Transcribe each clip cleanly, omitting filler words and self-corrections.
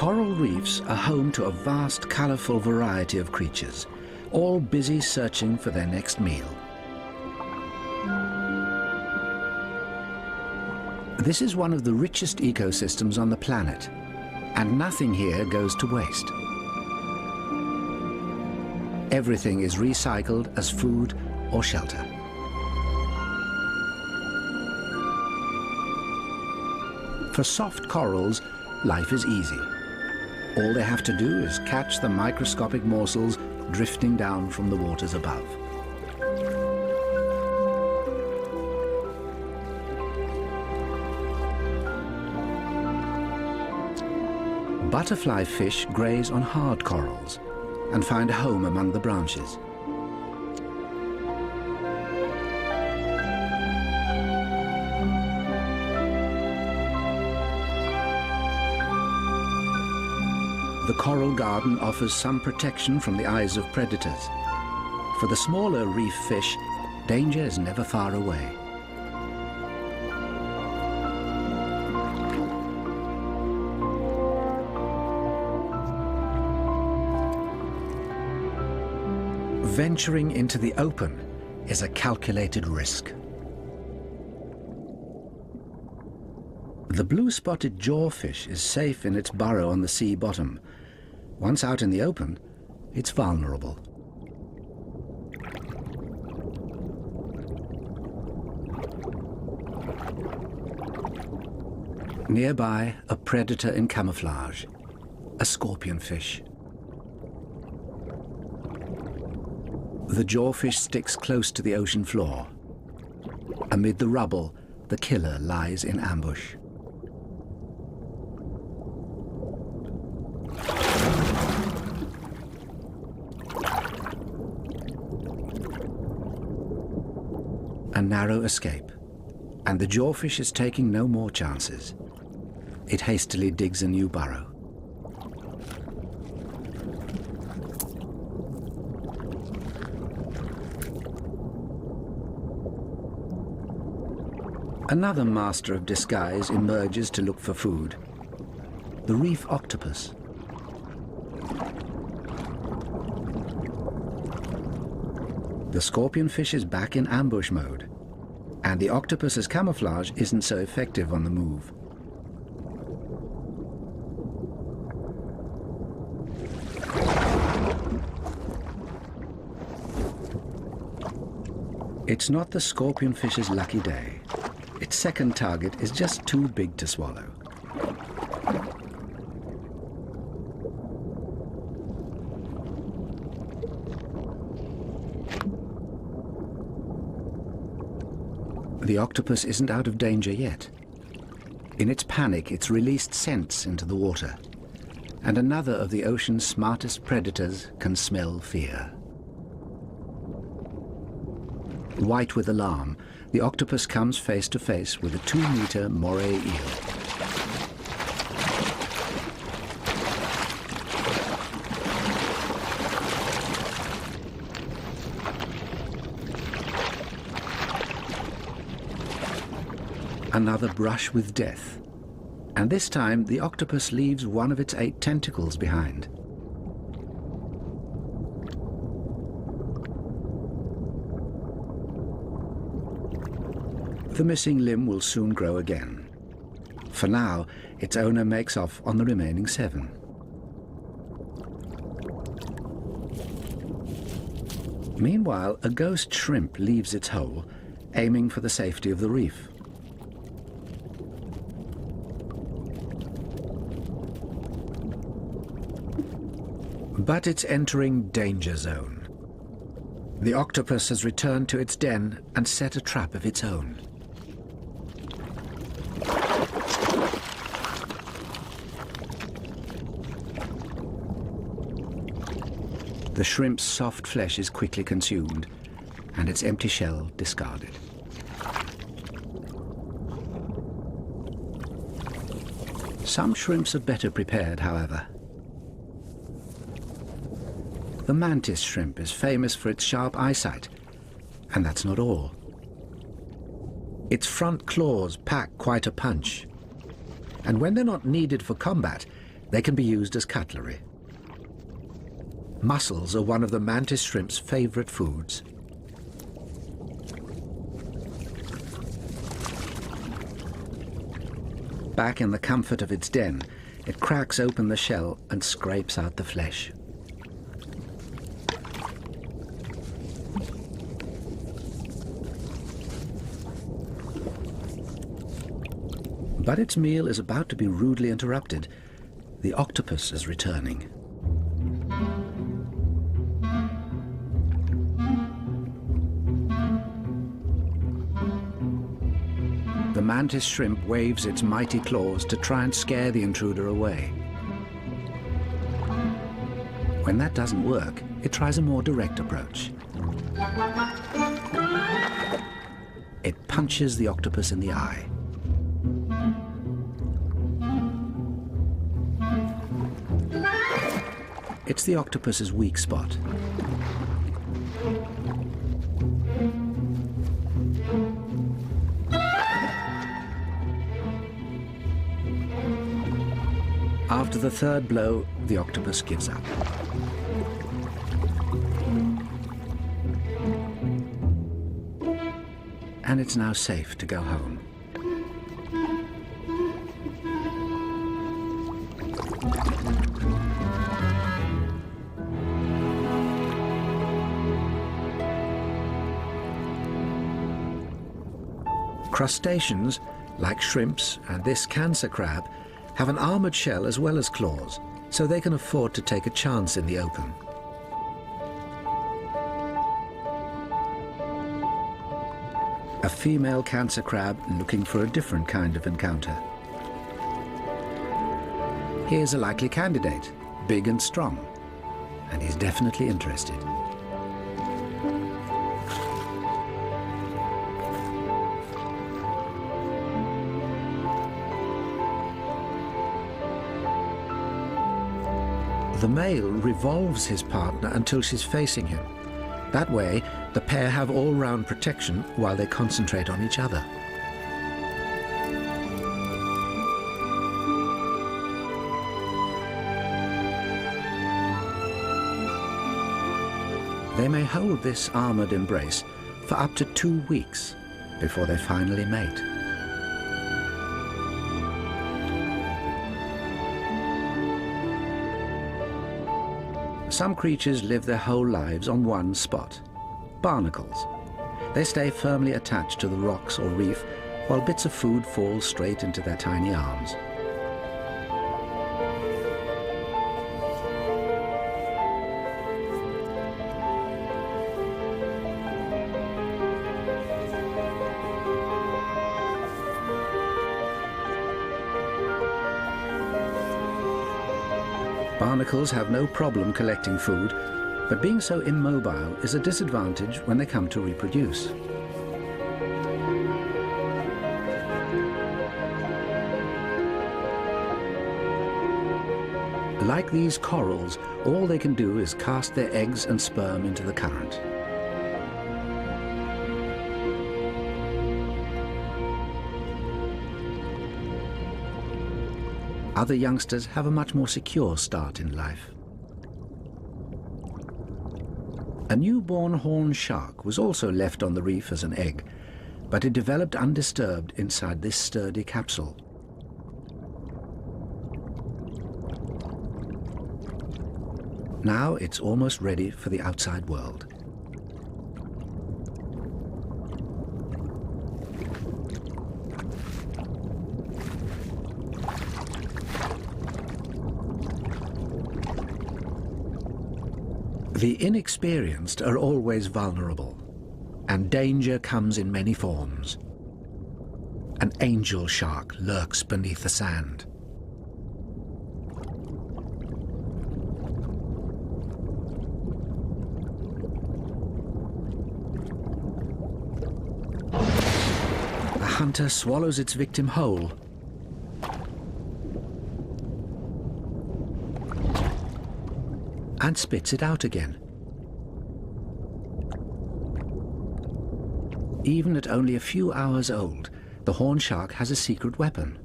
Coral reefs are home to a vast, colourful variety of creatures, all busy searching for their next meal. This is one of the richest ecosystems on the planet, and nothing here goes to waste. Everything is recycled as food or shelter. For soft corals, life is easy. All they have to do is catch the microscopic morsels drifting down from the waters above. Butterfly fish graze on hard corals and find a home among the branches. The coral garden offers some protection from the eyes of predators. For the smaller reef fish, danger is never far away. Venturing into the open is a calculated risk. The blue-spotted jawfish is safe in its burrow on the sea bottom. Once out in the open, it's vulnerable. Nearby, a predator in camouflage, a scorpionfish. The jawfish sticks close to the ocean floor. Amid the rubble, the killer lies in ambush. A narrow escape, and the jawfish is taking no more chances. It hastily digs a new burrow. Another master of disguise emerges to look for food. The reef octopus. The scorpionfish is back in ambush mode, and the octopus's camouflage isn't so effective on the move. It's not the scorpionfish's lucky day. Its second target is just too big to swallow. The octopus isn't out of danger yet. In its panic, it's released scents into the water, and another of the ocean's smartest predators can smell fear. White with alarm, the octopus comes face to face with a 2-meter moray eel. Another brush with death, and this time the octopus leaves one of its 8 tentacles behind. The missing limb will soon grow again. For now, its owner makes off on the remaining 7. Meanwhile, a ghost shrimp leaves its hole, aiming for the safety of the reef. But it's entering danger zone. The octopus has returned to its den and set a trap of its own. The shrimp's soft flesh is quickly consumed, and its empty shell discarded. Some shrimps are better prepared, however. The mantis shrimp is famous for its sharp eyesight, and that's not all. Its front claws pack quite a punch, and when they're not needed for combat, They can be used as cutlery. Mussels are one of the mantis shrimp's favorite foods. Back in the comfort of its den, it cracks open the shell and scrapes out the flesh. But its meal is about to be rudely interrupted. The octopus is returning. The mantis shrimp waves its mighty claws to try and scare the intruder away. When that doesn't work, it tries a more direct approach. It punches the octopus in the eye. It's the octopus's weak spot. After the third blow, the octopus gives up. And it's now safe to go home. Crustaceans, like shrimps and this cancer crab, have an armored shell as well as claws, so they can afford to take a chance in the open. A female cancer crab looking for a different kind of encounter. Here's a likely candidate, big and strong, and he's definitely interested. The male revolves his partner until she's facing him. That way, the pair have all-round protection while they concentrate on each other. They may hold this armored embrace for up to 2 weeks before they finally mate. Some creatures live their whole lives on one spot, barnacles. They stay firmly attached to the rocks or reef while bits of food fall straight into their tiny arms. Barnacles have no problem collecting food, but being so immobile is a disadvantage when they come to reproduce. Like these corals, all they can do is cast their eggs and sperm into the current. Other youngsters have a much more secure start in life. A newborn horn shark was also left on the reef as an egg, but it developed undisturbed inside this sturdy capsule. Now it's almost ready for the outside world. The inexperienced are always vulnerable, and danger comes in many forms. An angel shark lurks beneath the sand. The hunter swallows its victim whole. And spits it out again. Even at only a few hours old, the horn shark has a secret weapon.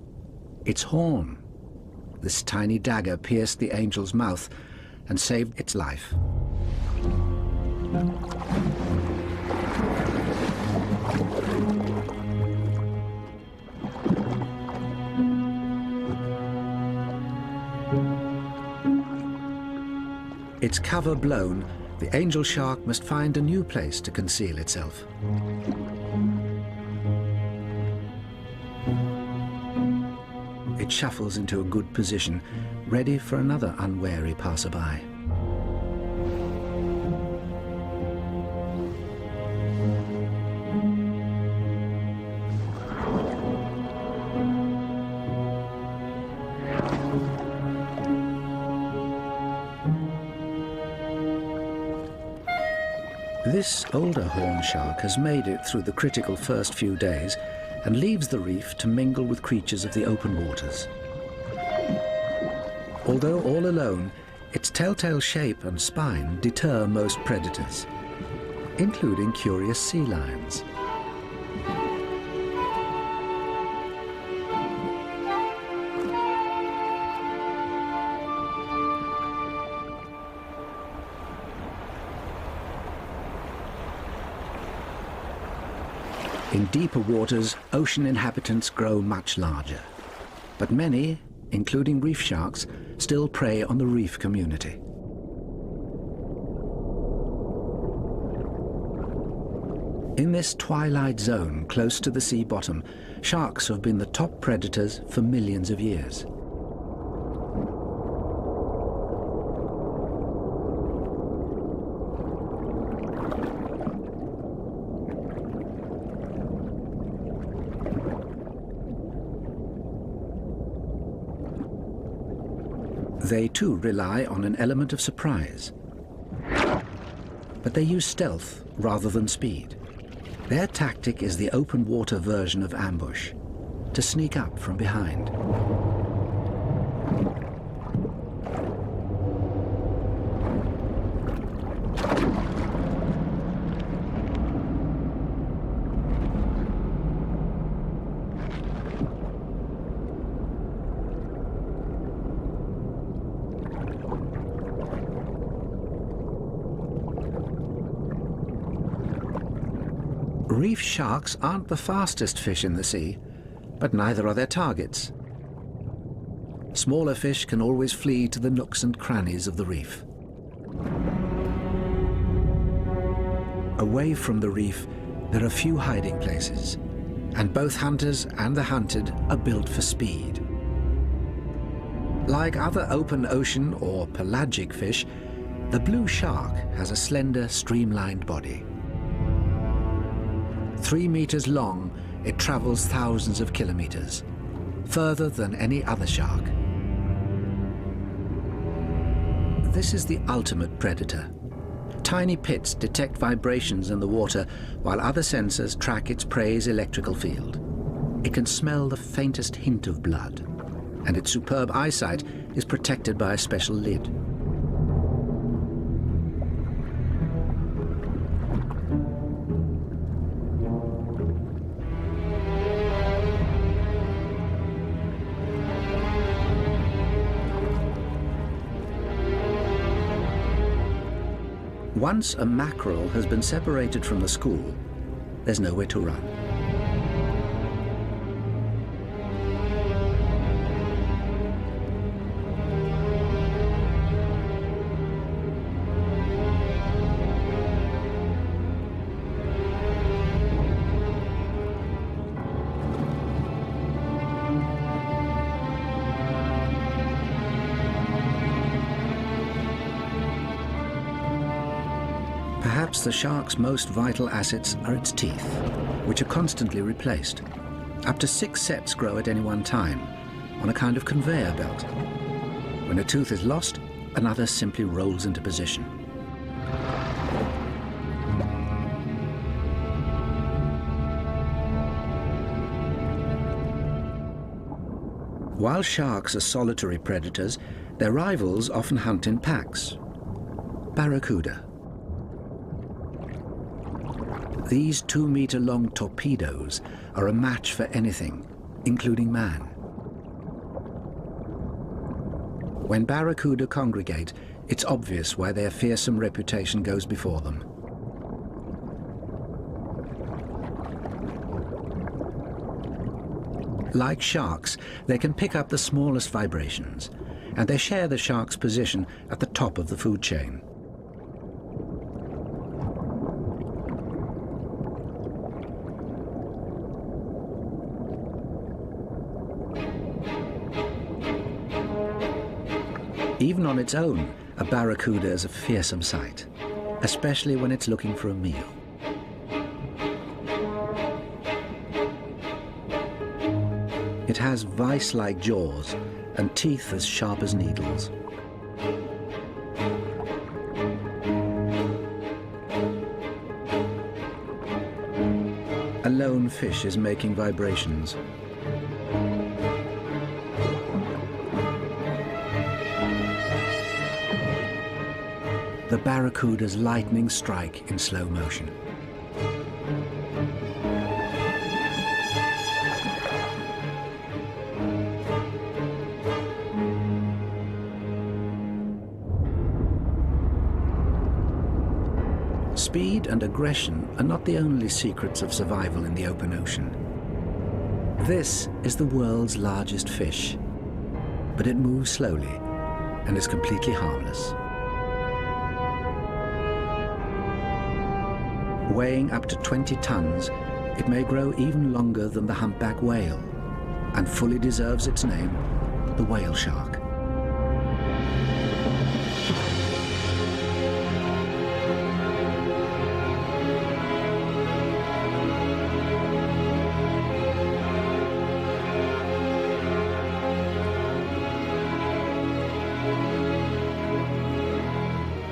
Its horn. this tiny dagger pierced the angel's mouth and saved its life. Its cover blown, the angel shark must find a new place to conceal itself. It shuffles into a good position, ready for another unwary passerby. This older horn shark has made it through the critical first few days and leaves the reef to mingle with creatures of the open waters. Although all alone, its telltale shape and spine deter most predators, including curious sea lions. In deeper waters, ocean inhabitants grow much larger. But many, including reef sharks, still prey on the reef community. In this twilight zone close to the sea bottom, sharks have been the top predators for millions of years. They too rely on an element of surprise. But they use stealth rather than speed. Their tactic is the open water version of ambush, to sneak up from behind. Reef sharks aren't the fastest fish in the sea, but neither are their targets. Smaller fish can always flee to the nooks and crannies of the reef. Away from the reef, there are few hiding places, and both hunters and the hunted are built for speed. Like other open ocean or pelagic fish, the blue shark has a slender, streamlined body. 3 meters long, it travels thousands of kilometers, further than any other shark. This is the ultimate predator. Tiny pits detect vibrations in the water, while other sensors track its prey's electrical field. It can smell the faintest hint of blood, and its superb eyesight is protected by a special lid. Once a mackerel has been separated from the school, there's nowhere to run. Perhaps the shark's most vital assets are its teeth, which are constantly replaced. Up to 6 sets grow at any one time, on a kind of conveyor belt. When a tooth is lost, another simply rolls into position. While sharks are solitary predators, their rivals often hunt in packs. Barracuda. These 2-meter-long torpedoes are a match for anything, including man. When barracuda congregate, it's obvious why their fearsome reputation goes before them. Like sharks, they can pick up the smallest vibrations, and they share the shark's position at the top of the food chain. Even on its own, a barracuda is a fearsome sight, especially when it's looking for a meal. It has vice-like jaws and teeth as sharp as needles. A lone fish is making vibrations. The barracuda's lightning strike in slow motion. Speed and aggression are not the only secrets of survival in the open ocean. This is the world's largest fish, but it moves slowly and is completely harmless. Weighing up to 20 tons, it may grow even longer than the humpback whale, and fully deserves its name, the whale shark.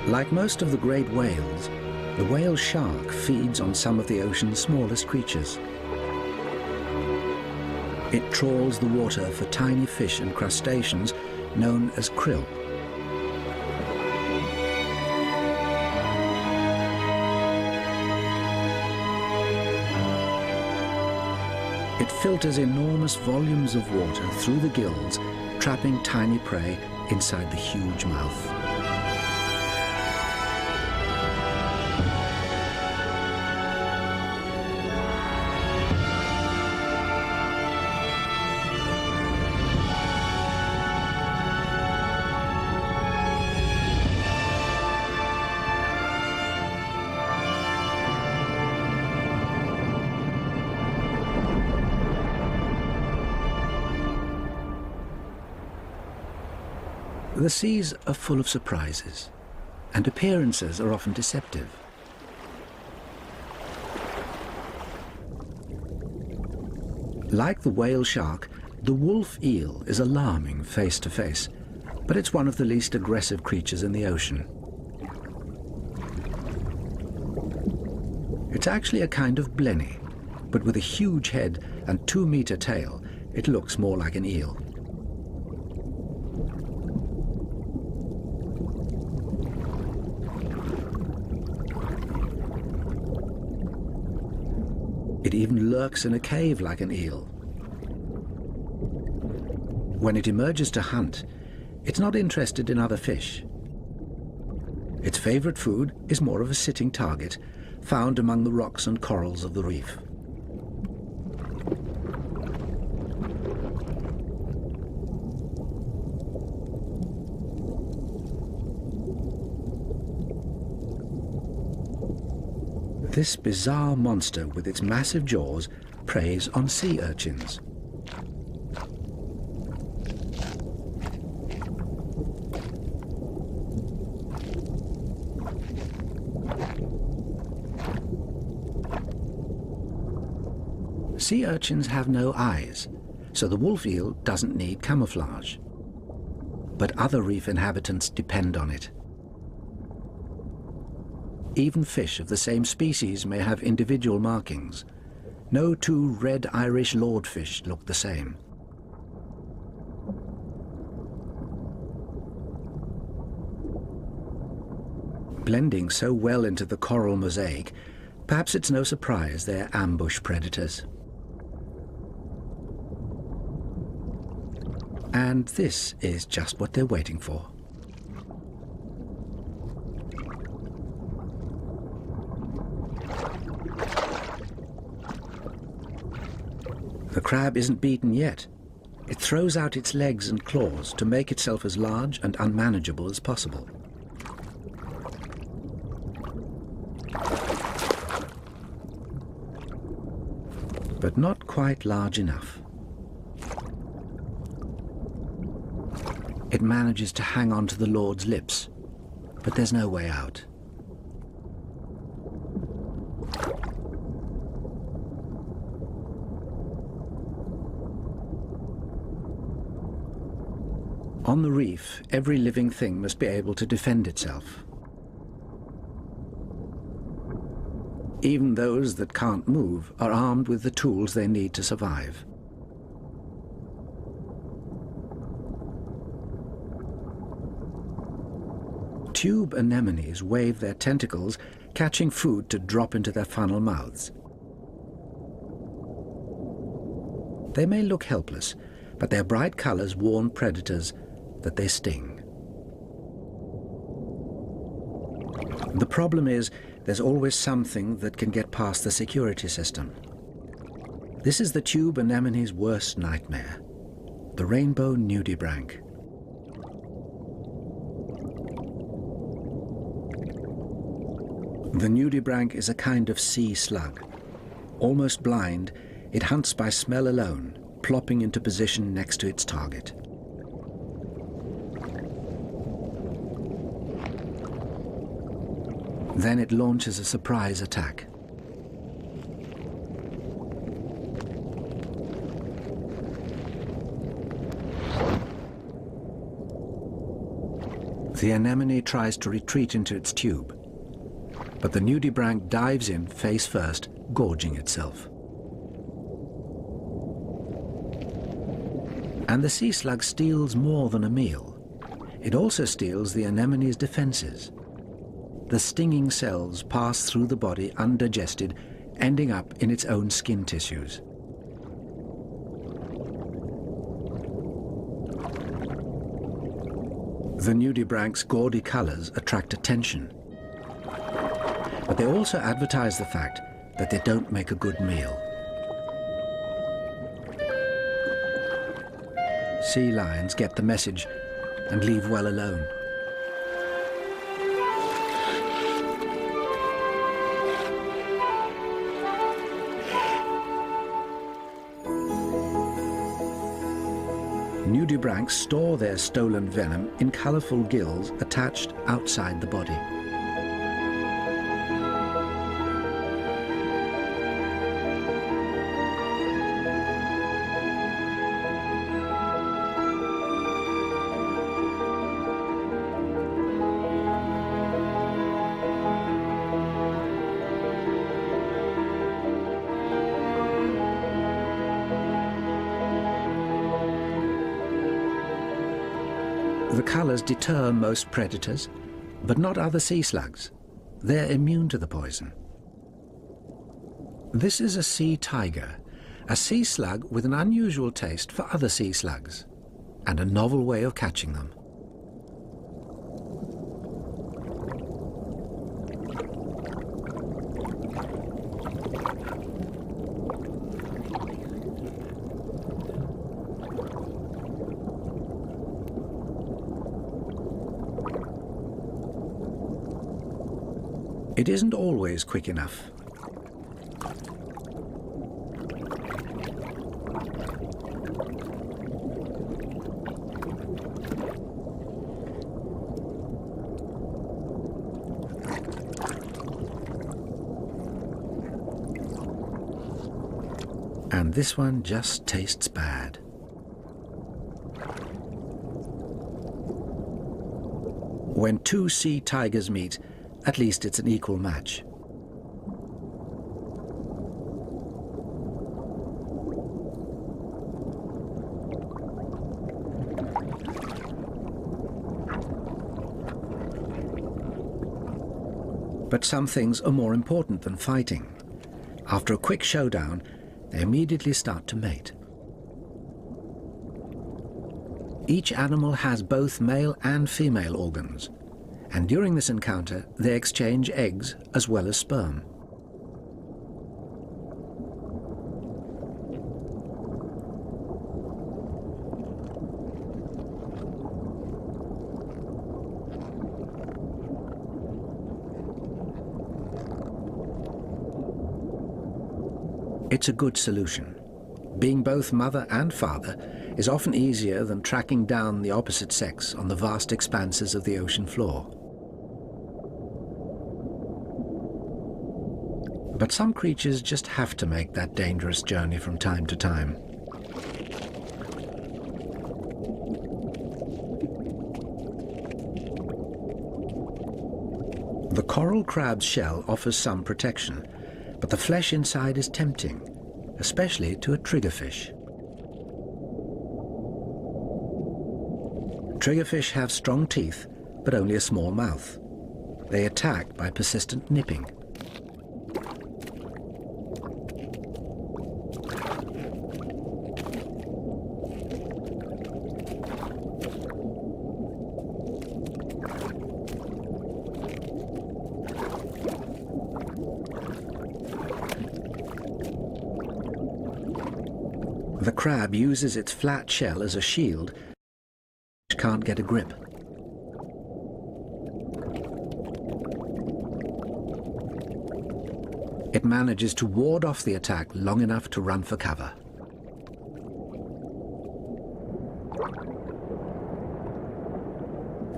Like most of the great whales, the whale shark feeds on some of the ocean's smallest creatures. It trawls the water for tiny fish and crustaceans known as krill. It filters enormous volumes of water through the gills, trapping tiny prey inside the huge mouth. The seas are full of surprises, and appearances are often deceptive. Like the whale shark, the wolf eel is alarming face to face, but it's one of the least aggressive creatures in the ocean. It's actually a kind of blenny, but with a huge head and 2-meter tail, it looks more like an eel. It even lurks in a cave like an eel. When it emerges to hunt, it's not interested in other fish. Its favorite food is more of a sitting target, found among the rocks and corals of the reef. This bizarre monster with its massive jaws preys on sea urchins. Sea urchins have no eyes, so the wolf eel doesn't need camouflage. But other reef inhabitants depend on it. Even fish of the same species may have individual markings. No two red Irish lordfish look the same. Blending so well into the coral mosaic, perhaps it's no surprise they're ambush predators. And this is just what they're waiting for. The crab isn't beaten yet. It throws out its legs and claws to make itself as large and unmanageable as possible. But not quite large enough. It manages to hang on to the Lord's lips, but there's no way out. On the reef, every living thing must be able to defend itself. Even those that can't move are armed with the tools they need to survive. Tube anemones wave their tentacles, catching food to drop into their funnel mouths. They may look helpless, but their bright colors warn predators that they sting. The problem is, there's always something that can get past the security system. This is the tube anemone's worst nightmare, the rainbow nudibranch. The nudibranch is a kind of sea slug. Almost blind, it hunts by smell alone, plopping into position next to its target. Then it launches a surprise attack. The anemone tries to retreat into its tube, but the nudibranch dives in face first, gorging itself. And the sea slug steals more than a meal. It also steals the anemone's defenses. The stinging cells pass through the body undigested, ending up in its own skin tissues. The nudibranch's gaudy colors attract attention, but they also advertise the fact that they don't make a good meal. Sea lions get the message and leave well alone. Nudibranchs store their stolen venom in colorful gills attached outside the body. The colors deter most predators, but not other sea slugs. They're immune to the poison. This is a sea tiger, a sea slug with an unusual taste for other sea slugs, and a novel way of catching them. It isn't always quick enough. And this one just tastes bad. When two sea tigers meet, at least it's an equal match. But some things are more important than fighting. After a quick showdown, they immediately start to mate. Each animal has both male and female organs, and during this encounter they exchange eggs as well as sperm. It's a good solution. Being both mother and father is often easier than tracking down the opposite sex on the vast expanses of the ocean floor. But some creatures just have to make that dangerous journey from time to time. The coral crab's shell offers some protection, but the flesh inside is tempting, especially to a triggerfish. Triggerfish have strong teeth, but only a small mouth. They attack by persistent nipping. The crab uses its flat shell as a shield, which can't get a grip. It manages to ward off the attack long enough to run for cover.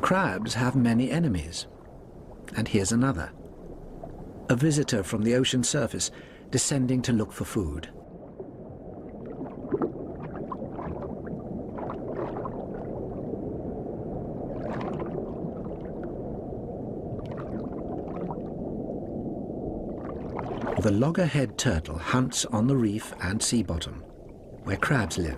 Crabs have many enemies, and here's another. A visitor from the ocean surface descending to look for food. The loggerhead turtle hunts on the reef and sea bottom, where crabs live.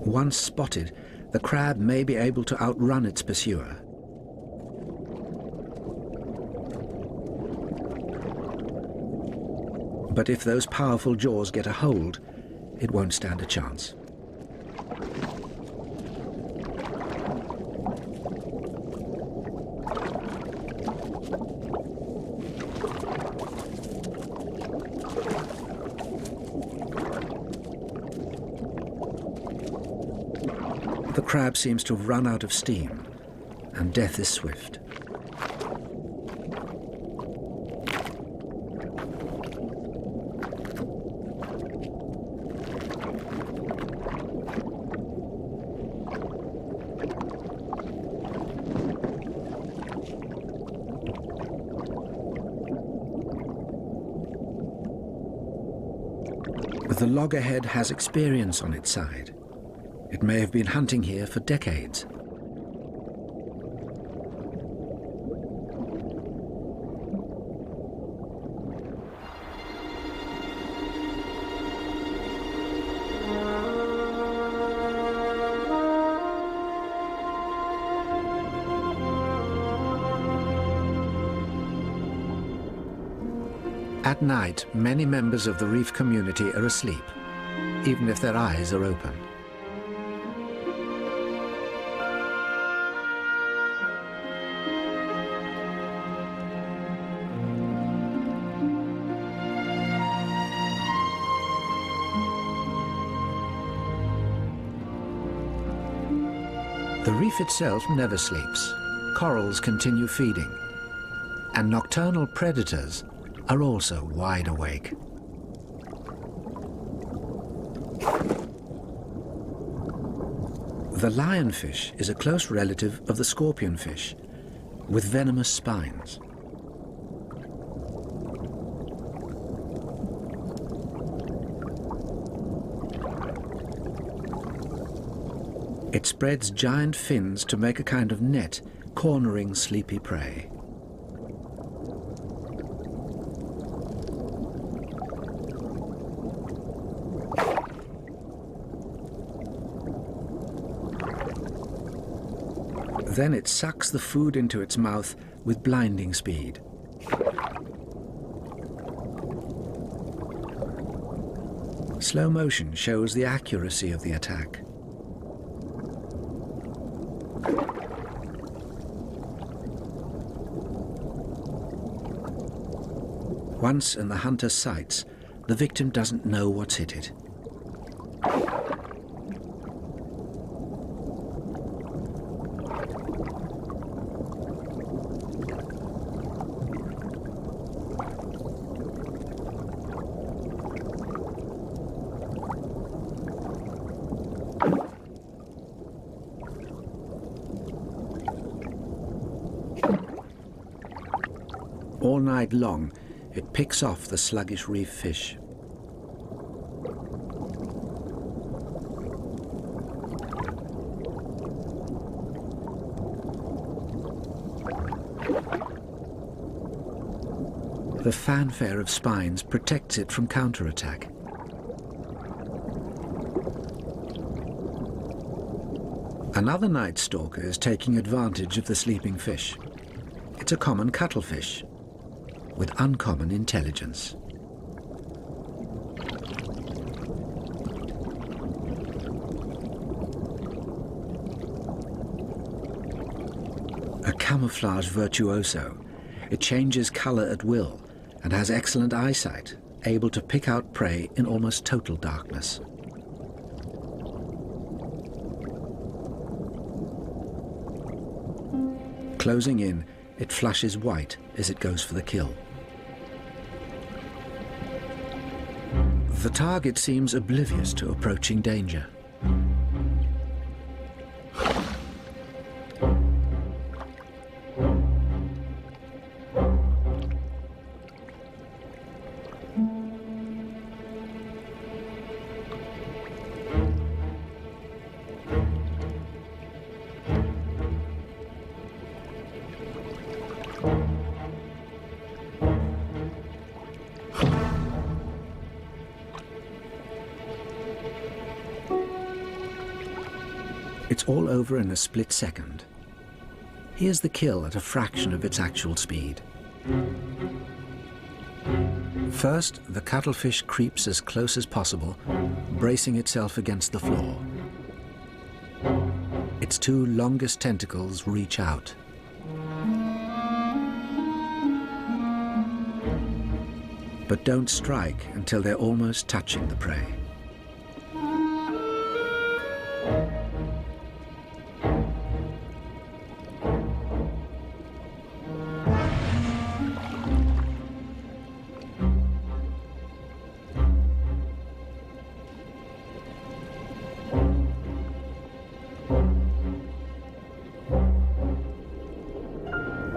Once spotted, the crab may be able to outrun its pursuer. But if those powerful jaws get a hold, it won't stand a chance. The crab seems to have run out of steam, and death is swift. The loggerhead has experience on its side. It may have been hunting here for decades. At night, many members of the reef community are asleep, even if their eyes are open. The reef itself never sleeps. Corals continue feeding, and nocturnal predators are also wide awake. The lionfish is a close relative of the scorpionfish, with venomous spines. It spreads giant fins to make a kind of net, cornering sleepy prey. Then it sucks the food into its mouth with blinding speed. Slow motion shows the accuracy of the attack. Once in the hunter's sights, the victim doesn't know what's hit it. All night long, it picks off the sluggish reef fish. The fanfare of spines protects it from counterattack. Another night stalker is taking advantage of the sleeping fish. It's a common cuttlefish with uncommon intelligence. A camouflage virtuoso, it changes color at will and has excellent eyesight, able to pick out prey in almost total darkness. Closing in, it flushes white as it goes for the kill. The target seems oblivious to approaching danger. It's all over in a split second. Here's the kill at a fraction of its actual speed. First, the cuttlefish creeps as close as possible, bracing itself against the floor. Its two longest tentacles reach out. But don't strike until they're almost touching the prey.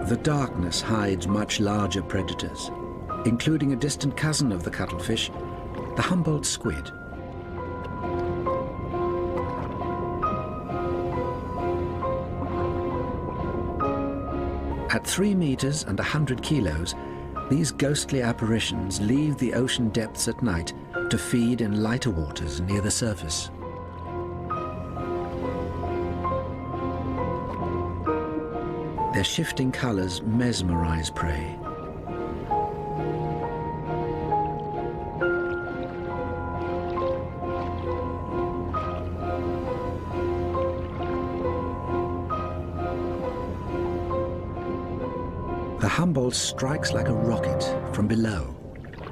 The darkness hides much larger predators, including a distant cousin of the cuttlefish, the Humboldt squid. At 3 meters and 100 kilos, these ghostly apparitions leave the ocean depths at night to feed in lighter waters near the surface. Their shifting colors mesmerize prey. The Humboldt strikes like a rocket from below,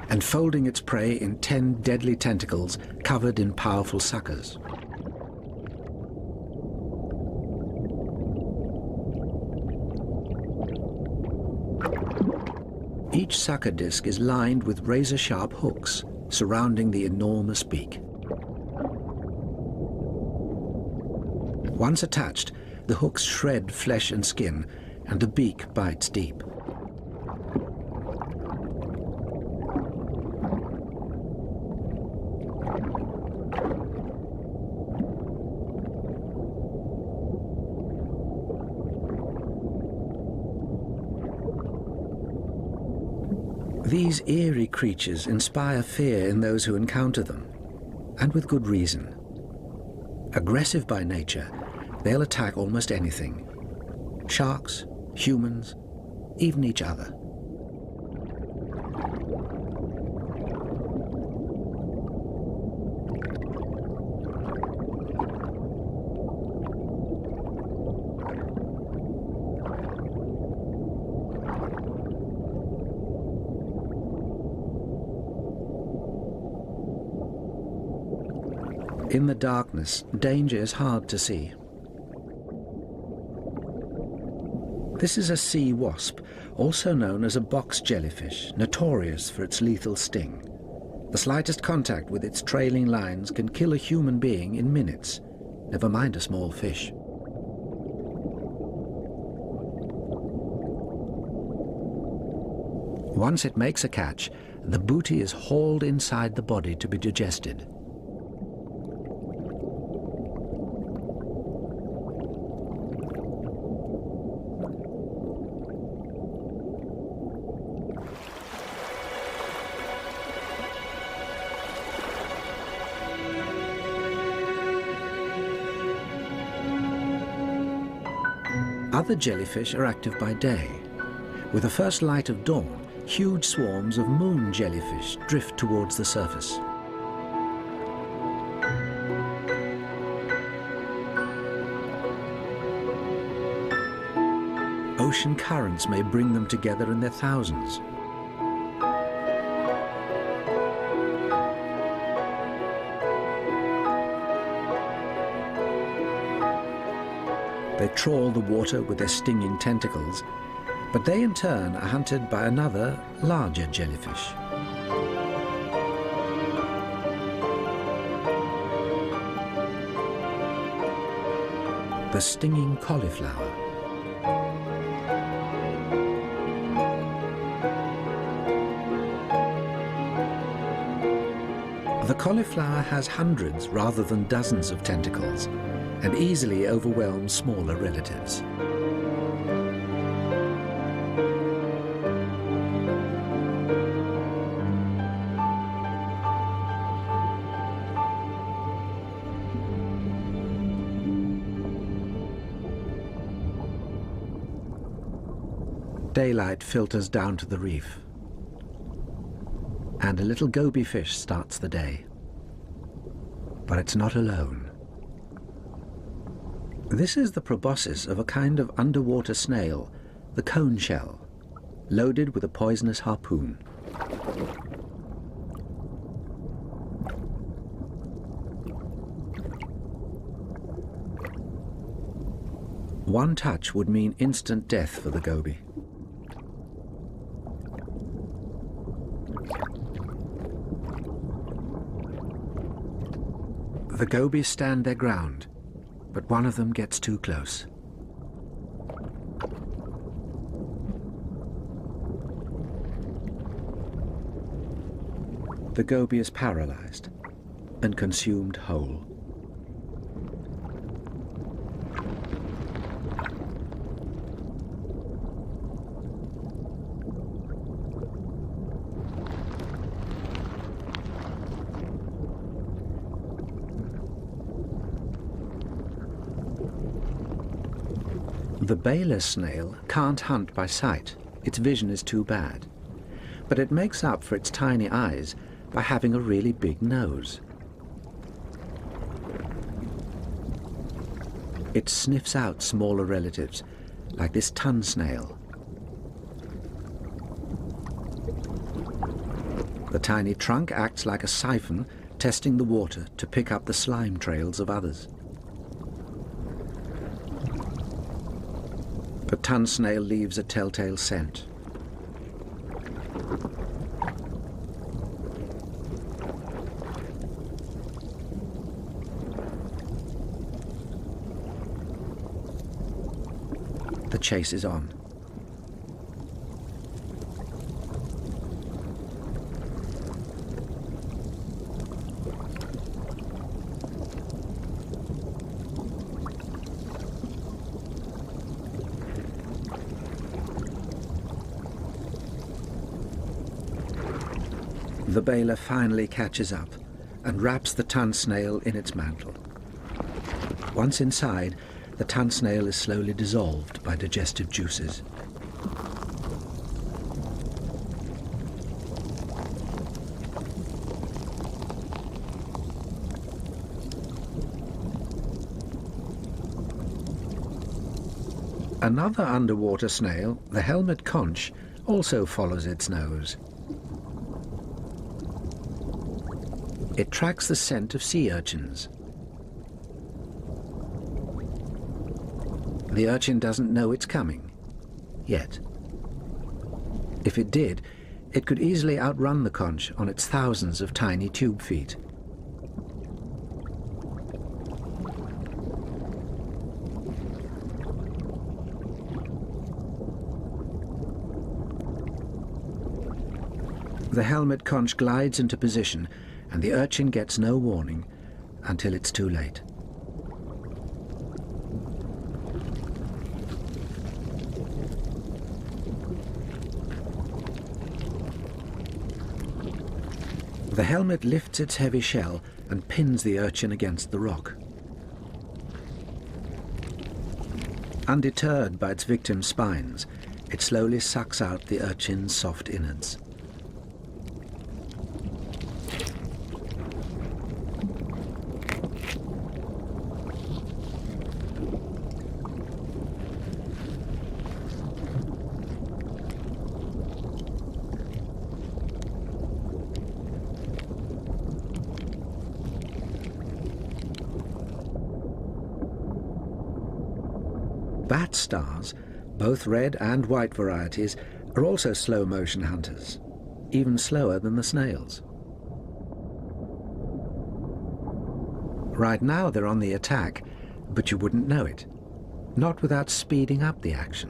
enfolding its prey in 10 deadly tentacles covered in powerful suckers. Each sucker disc is lined with razor-sharp hooks surrounding the enormous beak. Once attached, the hooks shred flesh and skin, and the beak bites deep. These eerie creatures inspire fear in those who encounter them, and with good reason. Aggressive by nature, they'll attack almost anything, Sharks, humans, even each other. In the darkness, danger is hard to see. This is a sea wasp, also known as a box jellyfish, notorious for its lethal sting. The slightest contact with its trailing lines can kill a human being in minutes, never mind a small fish. Once it makes a catch, the booty is hauled inside the body to be digested. Other jellyfish are active by day. With the first light of dawn, huge swarms of moon jellyfish drift towards the surface. Ocean currents may bring them together in their thousands. They trawl the water with their stinging tentacles, but they in turn are hunted by another, larger jellyfish. The stinging cauliflower. The cauliflower has hundreds rather than dozens of tentacles, and easily overwhelms smaller relatives. Daylight filters down to the reef, and a little goby fish starts the day. But it's not alone. This is the proboscis of a kind of underwater snail, the cone shell, loaded with a poisonous harpoon. One touch would mean instant death for the goby. The gobies stand their ground, but one of them gets too close. The goby is paralyzed and consumed whole. The baler snail can't hunt by sight. Its vision is too bad. But it makes up for its tiny eyes by having a really big nose. It sniffs out smaller relatives, like this ton snail. The tiny trunk acts like a siphon, testing the water to pick up the slime trails of others. The ton snail leaves a telltale scent. The chase is on. The baler finally catches up and wraps the ton snail in its mantle. Once inside, the tan snail is slowly dissolved by digestive juices. Another underwater snail, the helmet conch, also follows its nose. It tracks the scent of sea urchins. The urchin doesn't know it's coming, yet. If it did, it could easily outrun the conch on its thousands of tiny tube feet. The helmet conch glides into position, and the urchin gets no warning until it's too late. The helmet lifts its heavy shell and pins the urchin against the rock. Undeterred by its victim's spines, it slowly sucks out the urchin's soft innards. Bat stars, both red and white varieties, are also slow-motion hunters, even slower than the snails. Right now they're on the attack, but you wouldn't know it, not without speeding up the action.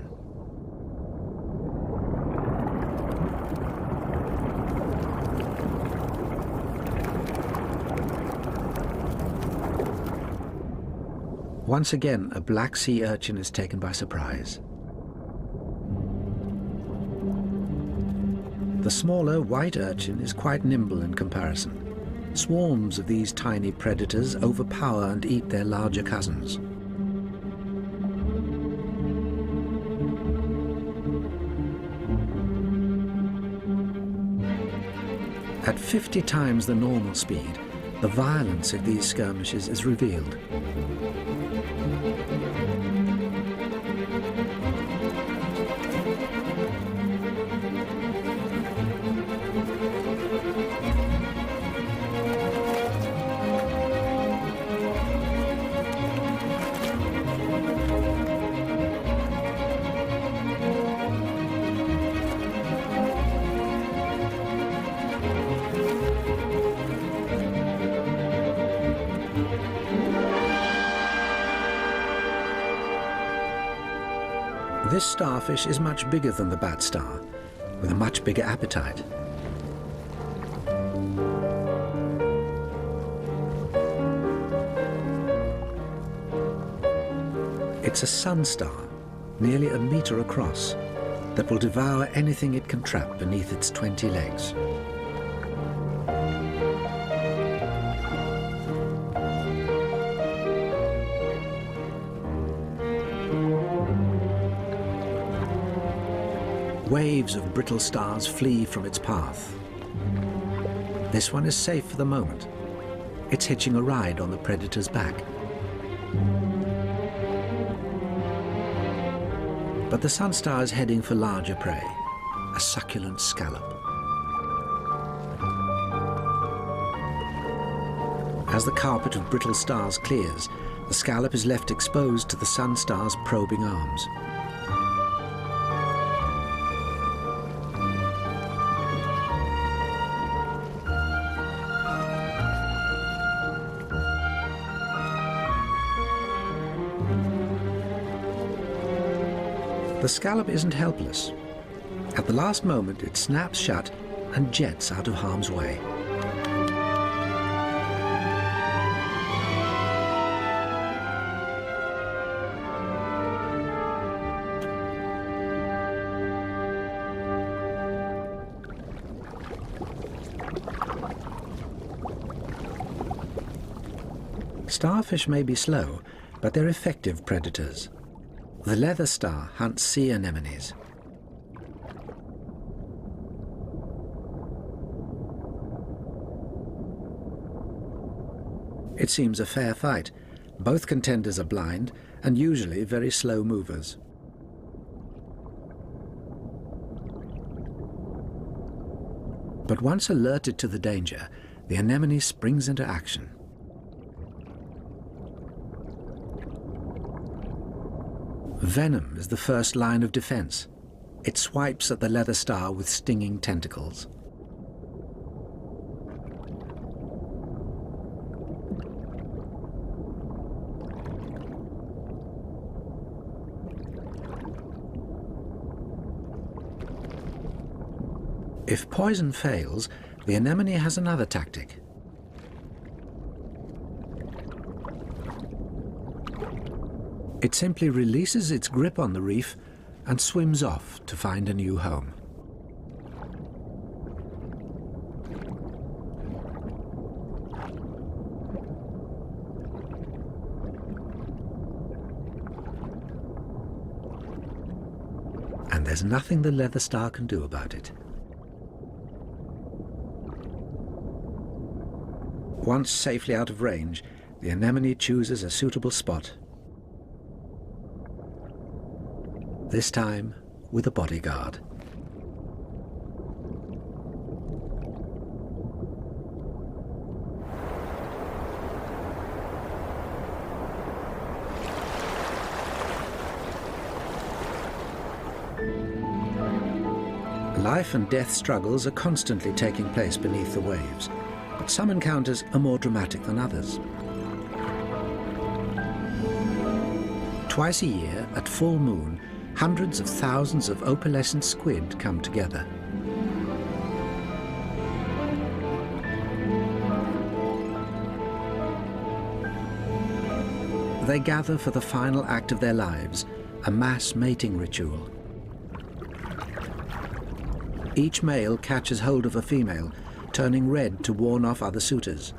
Once again, a black sea urchin is taken by surprise. The smaller white urchin is quite nimble in comparison. Swarms of these tiny predators overpower and eat their larger cousins. At 50 times the normal speed, the violence of these skirmishes is revealed. This starfish is much bigger than the bat star, with a much bigger appetite. It's a sun star, nearly a meter across, that will devour anything it can trap beneath its 20 legs. Waves of brittle stars flee from its path. This one is safe for the moment. It's hitching a ride on the predator's back. But the sun star is heading for larger prey, a succulent scallop. As the carpet of brittle stars clears, the scallop is left exposed to the sun star's probing arms. The scallop isn't helpless. At the last moment, it snaps shut and jets out of harm's way. Starfish may be slow, but they're effective predators. The leather star hunts sea anemones. It seems a fair fight. Both contenders are blind and usually very slow movers. But once alerted to the danger, the anemone springs into action. Venom is the first line of defense. It swipes at the leather star with stinging tentacles. If poison fails, the anemone has another tactic. It simply releases its grip on the reef and swims off to find a new home. And there's nothing the leather star can do about it. Once safely out of range, the anemone chooses a suitable spot. This time with a bodyguard. Life and death struggles are constantly taking place beneath the waves, but some encounters are more dramatic than others. Twice a year, at full moon, hundreds of thousands of opalescent squid come together. They gather for the final act of their lives, a mass mating ritual. Each male catches hold of a female, turning red to warn off other suitors.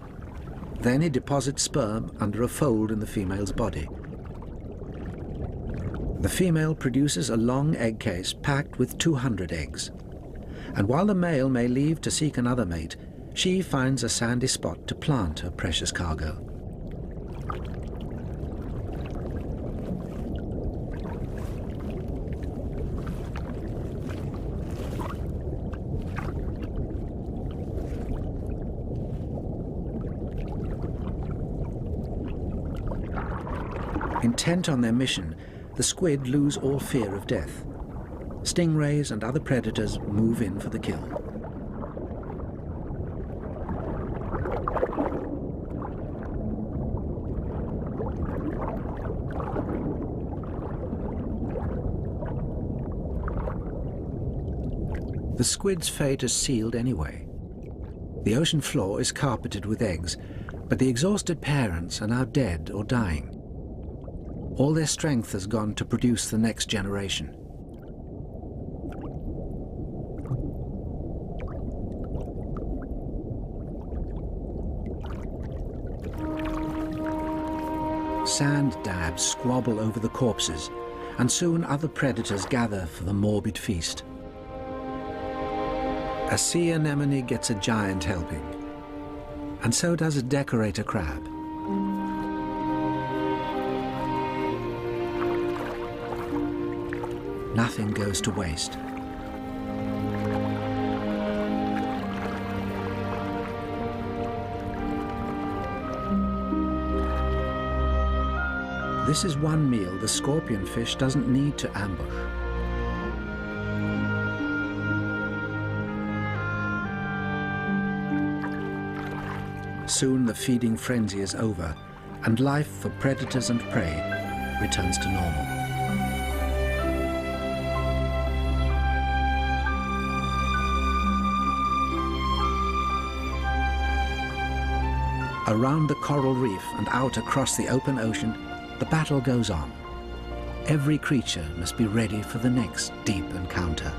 Then he deposits sperm under a fold in the female's body. The female produces a long egg case packed with 200 eggs. And while the male may leave to seek another mate, she finds a sandy spot to plant her precious cargo. Intent on their mission, the squid lose all fear of death. Stingrays and other predators move in for the kill. The squid's fate is sealed anyway. The ocean floor is carpeted with eggs, but the exhausted parents are now dead or dying. All their strength has gone to produce the next generation. Sand dabs squabble over the corpses, and soon other predators gather for the morbid feast. A sea anemone gets a giant helping, and so does a decorator crab. Nothing goes to waste. This is one meal the scorpionfish doesn't need to ambush. Soon the feeding frenzy is over, and life for predators and prey returns to normal. Around the coral reef and out across the open ocean, the battle goes on. Every creature must be ready for the next deep encounter.